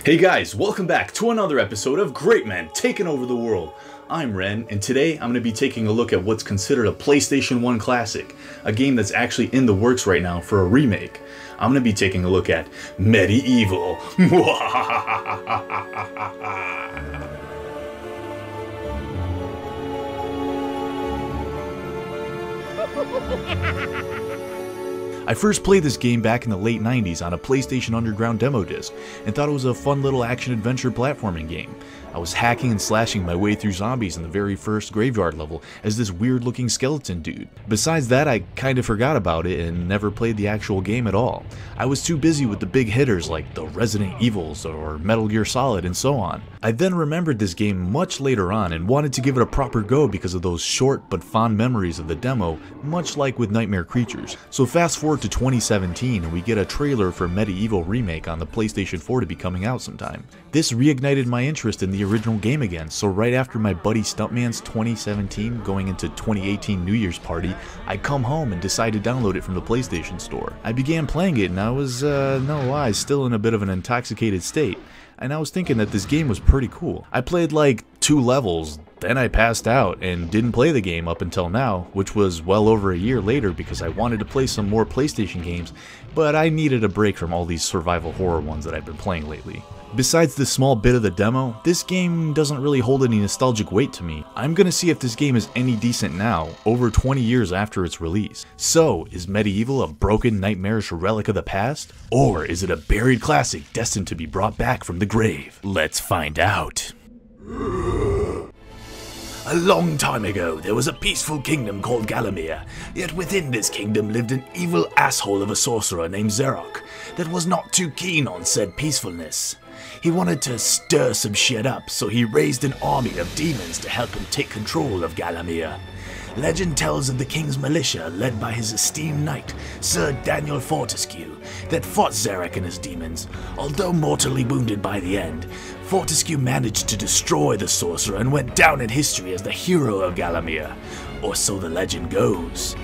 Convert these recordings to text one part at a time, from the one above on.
Hey guys, welcome back to another episode of Great Men Taking Over the World. I'm Ren, and today I'm going to be taking a look at what's considered a PlayStation 1 classic, a game that's actually in the works right now for a remake. I'm going to be taking a look at MediEvil. I first played this game back in the late 90s on a PlayStation Underground demo disc and thought it was a fun little action-adventure platforming game. I was hacking and slashing my way through zombies in the very first graveyard level as this weird-looking skeleton dude. Besides that, I kinda forgot about it and never played the actual game at all. I was too busy with the big hitters like the Resident Evils or Metal Gear Solid and so on. I then remembered this game much later on and wanted to give it a proper go because of those short but fond memories of the demo, much like with Nightmare Creatures. So fast forward to 2017 and we get a trailer for MediEvil Remake on the PlayStation 4 to be coming out sometime. This reignited my interest in the original game again, so right after my buddy Stuntman's 2017 going into 2018 New Year's party, I come home and decide to download it from the PlayStation Store. I began playing it and I was, no lies, still in a bit of an intoxicated state. And I was thinking that this game was pretty cool. I played like 2 levels, then I passed out and didn't play the game up until now, which was well over a year later because I wanted to play some more PlayStation games, but I needed a break from all these survival horror ones that I've been playing lately. Besides this small bit of the demo, this game doesn't really hold any nostalgic weight to me. I'm gonna see if this game is any decent now, over 20 years after its release. So, is MediEvil a broken, nightmarish relic of the past? Or is it a buried classic destined to be brought back from the grave? Let's find out. A long time ago, there was a peaceful kingdom called Galamir, yet within this kingdom lived an evil asshole of a sorcerer named Xerok that was not too keen on said peacefulness. He wanted to stir some shit up, so he raised an army of demons to help him take control of Galamir. Legend tells of the king's militia, led by his esteemed knight, Sir Daniel Fortescue, that fought Xerok and his demons. Although mortally wounded by the end, Fortescue managed to destroy the sorcerer and went down in history as the hero of Galamir, or so the legend goes.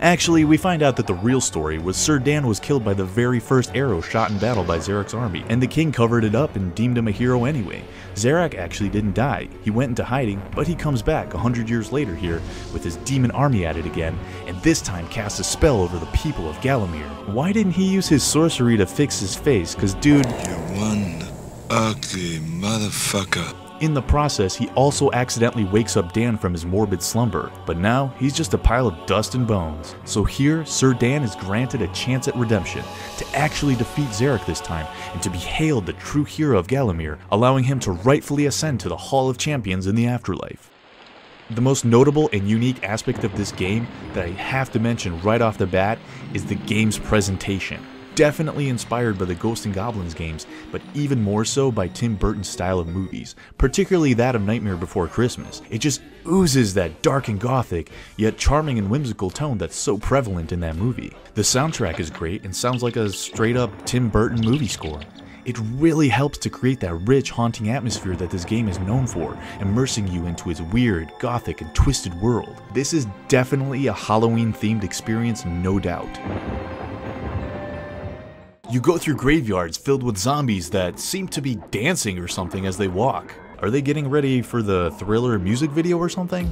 Actually, we find out that the real story was Sir Dan was killed by the very first arrow shot in battle by Xerok's army, and the king covered it up and deemed him a hero anyway. Xerok actually didn't die. He went into hiding, but he comes back 100 years later here with his demon army at it again, and this time casts a spell over the people of Galamir. Why didn't he use his sorcery to fix his face? Cause dude, you're one ugly motherfucker. In the process, he also accidentally wakes up Dan from his morbid slumber, but now he's just a pile of dust and bones. So here, Sir Dan is granted a chance at redemption, to actually defeat Xerok this time, and to be hailed the true hero of Galamir, allowing him to rightfully ascend to the Hall of Champions in the afterlife. The most notable and unique aspect of this game that I have to mention right off the bat is the game's presentation. Definitely inspired by the Ghosts and Goblins games, but even more so by Tim Burton's style of movies, particularly that of Nightmare Before Christmas. It just oozes that dark and gothic, yet charming and whimsical tone that's so prevalent in that movie. The soundtrack is great and sounds like a straight up Tim Burton movie score. It really helps to create that rich, haunting atmosphere that this game is known for, immersing you into its weird, gothic, and twisted world. This is definitely a Halloween-themed experience, no doubt. You go through graveyards filled with zombies that seem to be dancing or something as they walk. Are they getting ready for the Thriller music video or something?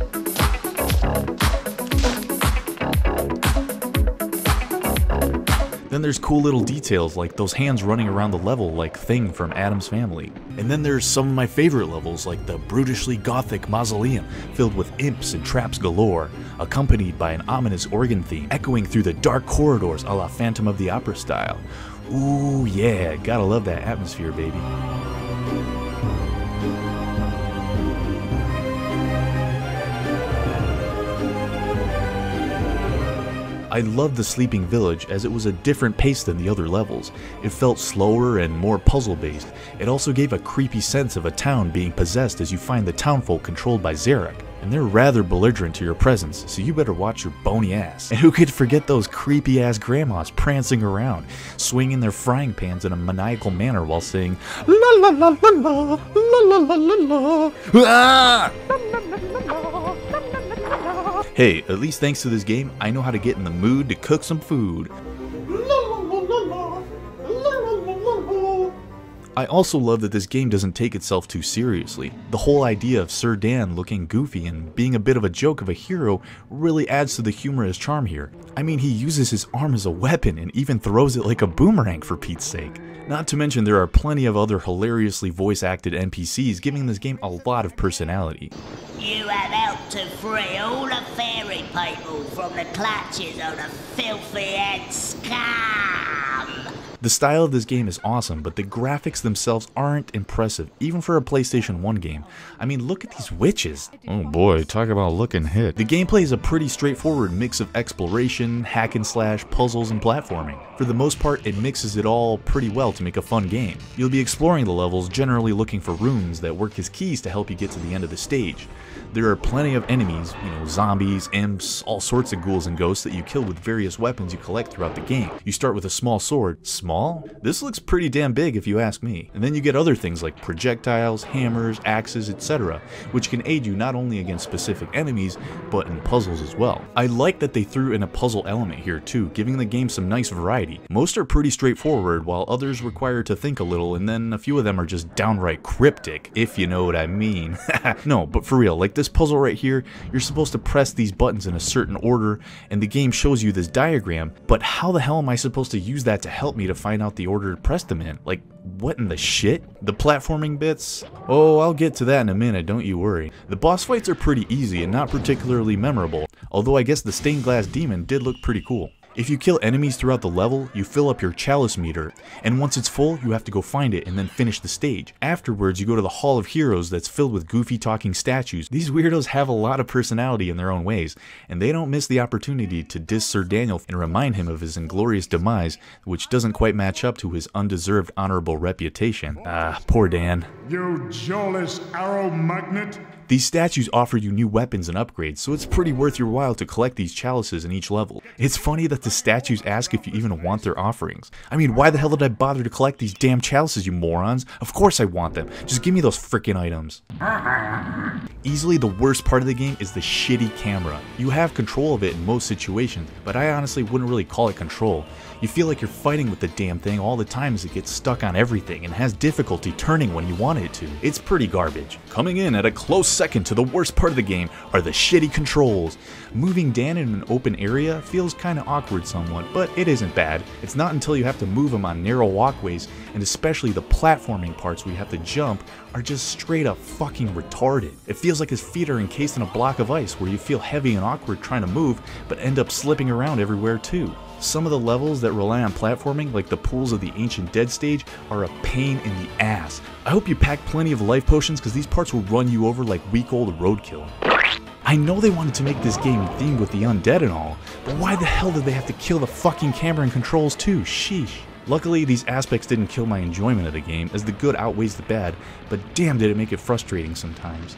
Then there's cool little details like those hands running around the level like Thing from Addams Family. And then there's some of my favorite levels like the brutishly gothic mausoleum filled with imps and traps galore, accompanied by an ominous organ theme echoing through the dark corridors a la Phantom of the Opera style. Ooh yeah, gotta love that atmosphere, baby. I loved the Sleeping Village as it was a different pace than the other levels. It felt slower and more puzzle-based. It also gave a creepy sense of a town being possessed as you find the townfolk controlled by Xerok. And they're rather belligerent to your presence, so you better watch your bony ass. And who could forget those creepy-ass grandmas prancing around, swinging their frying pans in a maniacal manner while saying, la la la la la, la la la la la, ah! Hey, at least thanks to this game, I know how to get in the mood to cook some food. I also love that this game doesn't take itself too seriously. The whole idea of Sir Dan looking goofy and being a bit of a joke of a hero really adds to the humorous charm here. I mean, he uses his arm as a weapon and even throws it like a boomerang for Pete's sake. Not to mention there are plenty of other hilariously voice-acted NPCs giving this game a lot of personality. You have helped to free all the fairy people from the clutches of the filthy and scum. The style of this game is awesome, but the graphics themselves aren't impressive, even for a PlayStation 1 game. I mean, look at these witches. Oh boy, talk about looking hit. The gameplay is a pretty straightforward mix of exploration, hack and slash, puzzles, and platforming. For the most part, it mixes it all pretty well to make a fun game. You'll be exploring the levels, generally looking for runes that work as keys to help you get to the end of the stage. There are plenty of enemies, zombies, imps, all sorts of ghouls and ghosts that you kill with various weapons you collect throughout the game. You start with a small sword. Small? This looks pretty damn big if you ask me. And then you get other things like projectiles, hammers, axes, etc., which can aid you not only against specific enemies, but in puzzles as well. I like that they threw in a puzzle element here too, giving the game some nice variety. Most are pretty straightforward, while others require to think a little, and then a few of them are just downright cryptic, if you know what I mean. No, but for real, like this puzzle right here, you're supposed to press these buttons in a certain order, and the game shows you this diagram, but how the hell am I supposed to use that to help me to find out the order to press them in? Like, what in the shit? The platforming bits? Oh, I'll get to that in a minute, don't you worry. The boss fights are pretty easy and not particularly memorable, although I guess the stained glass demon did look pretty cool. If you kill enemies throughout the level, you fill up your chalice meter, and once it's full, you have to go find it and then finish the stage. Afterwards, you go to the Hall of Heroes that's filled with goofy talking statues. These weirdos have a lot of personality in their own ways, and they don't miss the opportunity to diss Sir Daniel and remind him of his inglorious demise, which doesn't quite match up to his undeserved honorable reputation. Ah, poor Dan. You jawless arrow magnet! These statues offer you new weapons and upgrades, so it's pretty worth your while to collect these chalices in each level. It's funny that the statues ask if you even want their offerings. I mean, why the hell did I bother to collect these damn chalices, you morons? Of course I want them. Just give me those frickin' items. Easily the worst part of the game is the shitty camera. You have control of it in most situations, but I honestly wouldn't really call it control. You feel like you're fighting with the damn thing all the time as it gets stuck on everything and has difficulty turning when you want it to. It's pretty garbage. Coming in at a close second to the worst part of the game are the shitty controls. Moving Dan in an open area feels kinda awkward somewhat, but it isn't bad. It's not until you have to move him on narrow walkways, and especially the platforming parts where you have to jump, are just straight up fucking retarded. It feels like his feet are encased in a block of ice where you feel heavy and awkward trying to move, but end up slipping around everywhere too. Some of the levels that rely on platforming, like the Pools of the Ancient Dead stage, are a pain in the ass. I hope you pack plenty of life potions because these parts will run you over like week-old roadkill. I know they wanted to make this game themed with the undead and all, but why the hell did they have to kill the fucking camera and controls too? Sheesh. Luckily, these aspects didn't kill my enjoyment of the game, as the good outweighs the bad, but damn did it make it frustrating sometimes.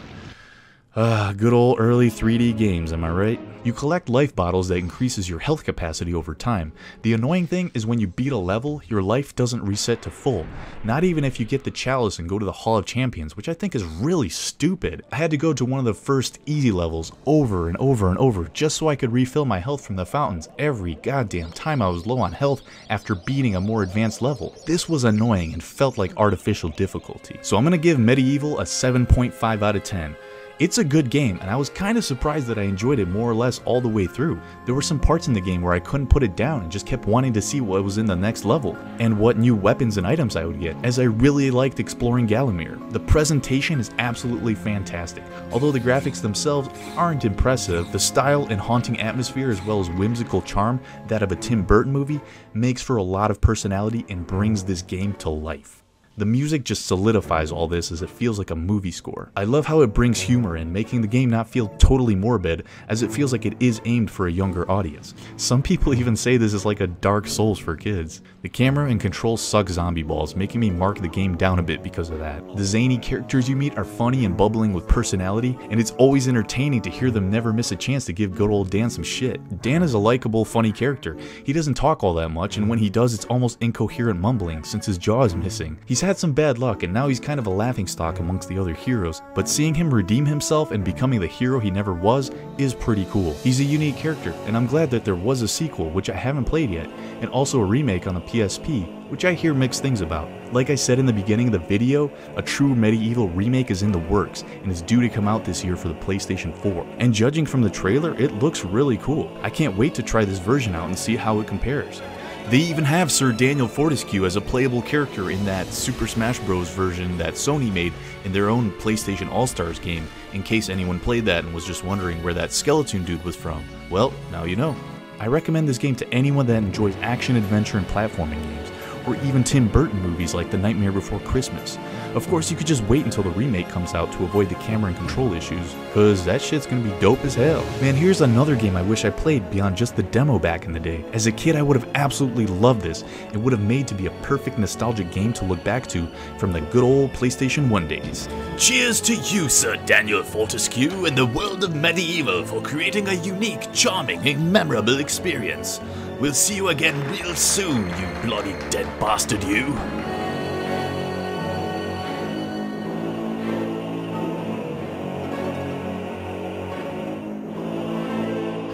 Good old early 3D games, am I right? You collect life bottles that increases your health capacity over time. The annoying thing is when you beat a level, your life doesn't reset to full. Not even if you get the chalice and go to the Hall of Champions, which I think is really stupid. I had to go to one of the first easy levels over and over and over just so I could refill my health from the fountains every goddamn time I was low on health after beating a more advanced level. This was annoying and felt like artificial difficulty. So I'm gonna give MediEvil a 7.5 out of 10. It's a good game, and I was kind of surprised that I enjoyed it more or less all the way through. There were some parts in the game where I couldn't put it down and just kept wanting to see what was in the next level, and what new weapons and items I would get, as I really liked exploring Galamir. The presentation is absolutely fantastic. Although the graphics themselves aren't impressive, the style and haunting atmosphere as well as whimsical charm, that of a Tim Burton movie, makes for a lot of personality and brings this game to life. The music just solidifies all this as it feels like a movie score. I love how it brings humor in, making the game not feel totally morbid, as it feels like it is aimed for a younger audience. Some people even say this is like a Dark Souls for kids. The camera and controls suck zombie balls, making me mark the game down a bit because of that. The zany characters you meet are funny and bubbling with personality, and it's always entertaining to hear them never miss a chance to give good old Dan some shit. Dan is a likable, funny character. He doesn't talk all that much, and when he does, it's almost incoherent mumbling since his jaw is missing. He's had had some bad luck and now he's kind of a laughingstock amongst the other heroes, but seeing him redeem himself and becoming the hero he never was is pretty cool. He's a unique character, and I'm glad that there was a sequel, which I haven't played yet, and also a remake on the PSP, which I hear mixed things about. Like I said in the beginning of the video, a true MediEvil remake is in the works and is due to come out this year for the PlayStation 4. And judging from the trailer, it looks really cool. I can't wait to try this version out and see how it compares. They even have Sir Daniel Fortescue as a playable character in that Super Smash Bros. Version that Sony made in their own PlayStation All-Stars game, in case anyone played that and was just wondering where that skeleton dude was from. Well, now you know. I recommend this game to anyone that enjoys action, adventure, and platforming games, or even Tim Burton movies like The Nightmare Before Christmas. Of course, you could just wait until the remake comes out to avoid the camera and control issues, cause that shit's gonna be dope as hell. Man, here's another game I wish I played beyond just the demo back in the day. As a kid, I would have absolutely loved this. It would have made to be a perfect nostalgic game to look back to from the good old PlayStation 1 days. Cheers to you, Sir Daniel Fortescue, and the world of MediEvil for creating a unique, charming, and memorable experience. We'll see you again real soon, you bloody dead bastard, you.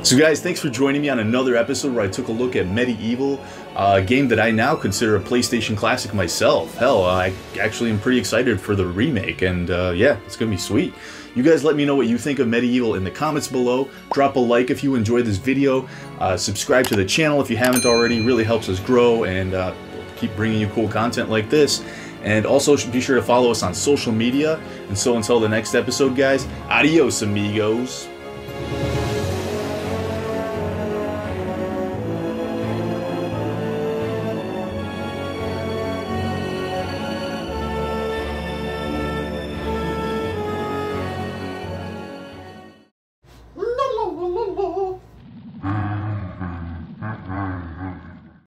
So guys, thanks for joining me on another episode where I took a look at MediEvil, a game that I now consider a PlayStation classic myself. Hell, I actually am pretty excited for the remake, and yeah, it's gonna be sweet. You guys let me know what you think of MediEvil in the comments below. Drop a like if you enjoyed this video. Subscribe to the channel if you haven't already. It really helps us grow and keep bringing you cool content like this. And also be sure to follow us on social media. And so until the next episode, guys, adios amigos.